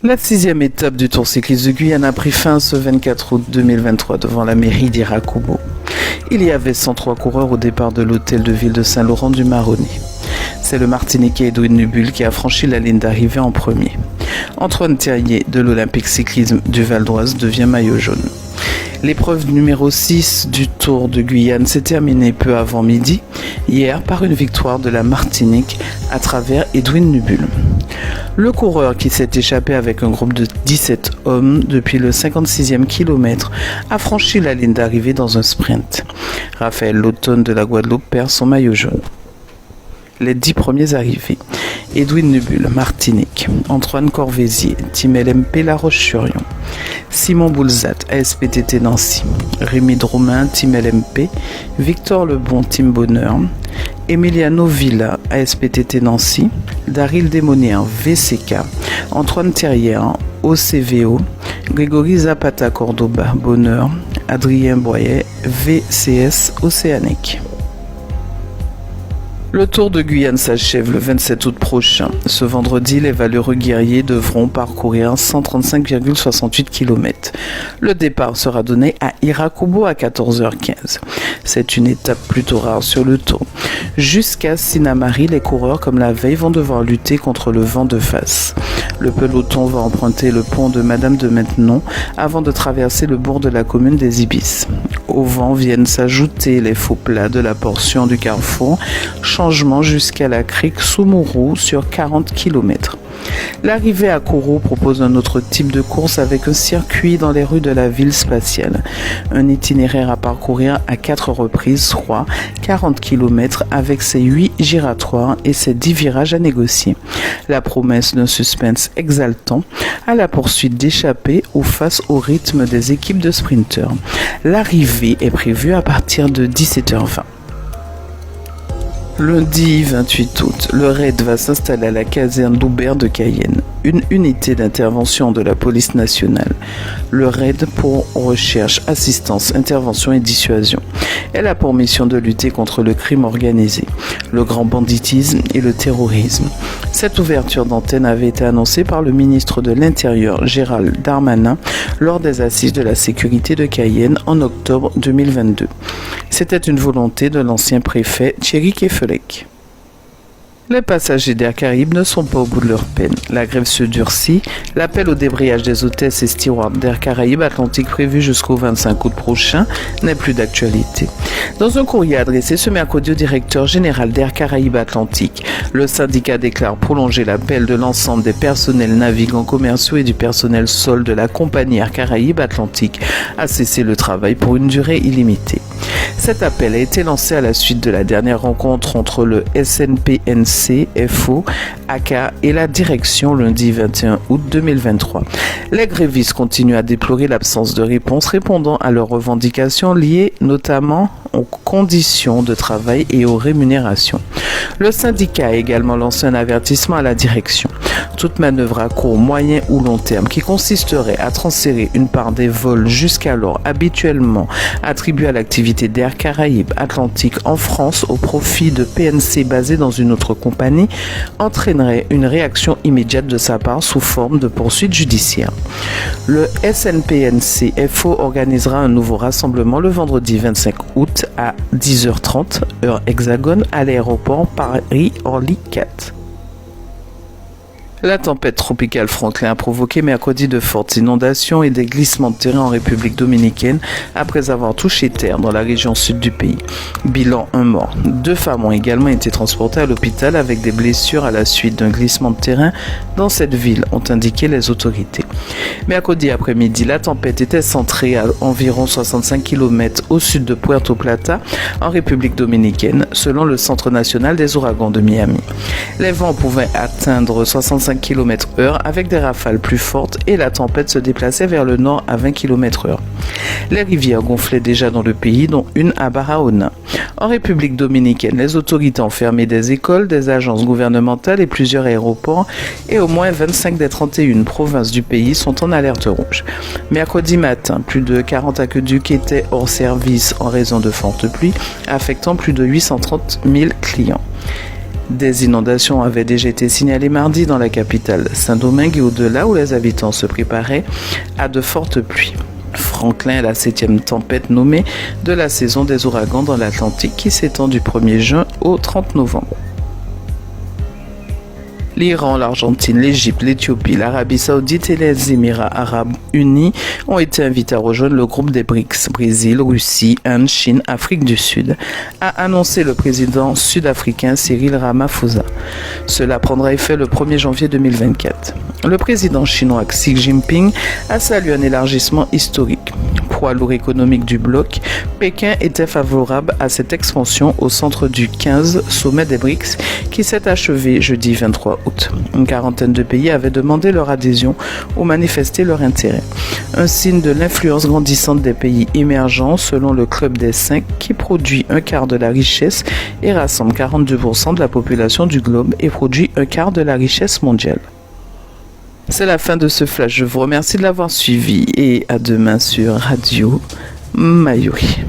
La 6e étape du Tour cycliste de Guyane a pris fin ce 24 août 2023 devant la mairie d'Irakobo. Il y avait 103 coureurs au départ de l'hôtel de ville de Saint-Laurent-du-Maroni. C'est le Martiniquais Edwin Nubul qui a franchi la ligne d'arrivée en premier. Antoine Terrier de l'Olympique cyclisme du Val d'Oise devient maillot jaune. L'épreuve numéro 6 du Tour de Guyane s'est terminée peu avant midi, hier par une victoire de la Martinique à travers Edwin Nubul. Le coureur qui s'est échappé avec un groupe de 17 hommes depuis le 56e kilomètre a franchi la ligne d'arrivée dans un sprint. Raphaël Lautonne de la Guadeloupe perd son maillot jaune. Les 10 premiers arrivés: Edwin Nubul, Martinique; Antoine Corvézier, Team LMP La Roche-sur-Yon; Simon Boulzat, ASPTT Nancy; Rémi Dromain, Team LMP; Victor Lebon, Team Bonheur; Emiliano Villa, ASPTT Nancy; Daryl Démonéen, VCK; Antoine Terrier, OCVO; Grégory Zapata Cordoba, Bonheur; Adrien Boyer, VCS Océanique. Le Tour de Guyane s'achève le 27 août prochain. Ce vendredi, les valeureux guerriers devront parcourir 135,68 km. Le départ sera donné à Irakobo à 14h15. C'est une étape plutôt rare sur le Tour. Jusqu'à Sinamari, les coureurs, comme la veille, vont devoir lutter contre le vent de face. Le peloton va emprunter le pont de Madame de Maintenon avant de traverser le bourg de la commune des Ibis. Au vent viennent s'ajouter les faux plats de la portion du carrefour, changement jusqu'à la crique Soumourou sur 40 km. L'arrivée à Kourou propose un autre type de course avec un circuit dans les rues de la ville spatiale. Un itinéraire à parcourir à 4 reprises, soit 40 km avec ses 8 giratoires et ses 10 virages à négocier. La promesse d'un suspense exaltant à la poursuite d'échappées ou face au rythme des équipes de sprinteurs. L'arrivée est prévue à partir de 17h20. Lundi 28 août, le RAID va s'installer à la caserne d'Aubert de Cayenne, une unité d'intervention de la police nationale. Le RAID pour recherche, assistance, intervention et dissuasion. Elle a pour mission de lutter contre le crime organisé, le grand banditisme et le terrorisme. Cette ouverture d'antenne avait été annoncée par le ministre de l'Intérieur, Gérald Darmanin, lors des assises de la sécurité de Cayenne en octobre 2022. C'était une volonté de l'ancien préfet Thierry Kefelec. Les passagers d'Air Caraïbes ne sont pas au bout de leur peine. La grève se durcit. L'appel au débrayage des hôtesses et stewards d'Air Caraïbes Atlantique prévu jusqu'au 25 août prochain n'est plus d'actualité. Dans un courrier adressé ce mercredi au directeur général d'Air Caraïbes Atlantique, le syndicat déclare prolonger l'appel de l'ensemble des personnels navigants commerciaux et du personnel sol de la compagnie Air Caraïbes Atlantique à cesser le travail pour une durée illimitée. Cet appel a été lancé à la suite de la dernière rencontre entre le SNPNC, FO, ACA et la direction lundi 21 août 2023. Les grévistes continuent à déplorer l'absence de réponse répondant à leurs revendications liées notamment aux conditions de travail et aux rémunérations. Le syndicat a également lancé un avertissement à la direction. Toute manœuvre à court, moyen ou long terme qui consisterait à transférer une part des vols jusqu'alors habituellement attribués à l'activité d'Air Caraïbes Atlantique en France au profit de PNC basé dans une autre compagnie entraînerait une réaction immédiate de sa part sous forme de poursuite judiciaire. Le SNPNC FO organisera un nouveau rassemblement le vendredi 25 août à 10h30 heure hexagone à l'aéroport Paris-Orly 4. La tempête tropicale Franklin a provoqué mercredi de fortes inondations et des glissements de terrain en République dominicaine après avoir touché terre dans la région sud du pays. Bilan: 1 mort. 2 femmes ont également été transportées à l'hôpital avec des blessures à la suite d'un glissement de terrain dans cette ville, ont indiqué les autorités. Mercredi après-midi, la tempête était centrée à environ 65 km au sud de Puerto Plata, en République dominicaine, selon le Centre national des ouragans de Miami. Les vents pouvaient atteindre 65 km/h avec des rafales plus fortes et la tempête se déplaçait vers le nord à 20 km/h. Les rivières gonflaient déjà dans le pays, dont une à Barahona. En République dominicaine, les autorités ont fermé des écoles, des agences gouvernementales et plusieurs aéroports et au moins 25 des 31 provinces du pays sont en alerte rouge. Mercredi matin, plus de 40 aqueducs étaient hors service en raison de fortes pluies, affectant plus de 830 000 clients. Des inondations avaient déjà été signalées mardi dans la capitale Saint-Domingue et au-delà où les habitants se préparaient à de fortes pluies. Franklin est la 7e tempête nommée de la saison des ouragans dans l'Atlantique qui s'étend du 1er juin au 30 novembre. L'Iran, l'Argentine, l'Égypte, l'Éthiopie, l'Arabie Saoudite et les Émirats Arabes Unis ont été invités à rejoindre le groupe des BRICS. Brésil, Russie, Inde, Chine, Afrique du Sud, a annoncé le président sud-africain Cyril Ramaphosa. Cela prendra effet le 1er janvier 2024. Le président chinois Xi Jinping a salué un élargissement historique. Poids lourd économique du bloc, Pékin était favorable à cette expansion au centre du 15 sommet des BRICS qui s'est achevé jeudi 23 août. Une quarantaine de pays avaient demandé leur adhésion ou manifesté leur intérêt. Un signe de l'influence grandissante des pays émergents selon le Club des 5 qui produit un quart de la richesse et rassemble 42% de la population du globe et produit un quart de la richesse mondiale. C'est la fin de ce flash. Je vous remercie de l'avoir suivi et à demain sur Radio Mayuri.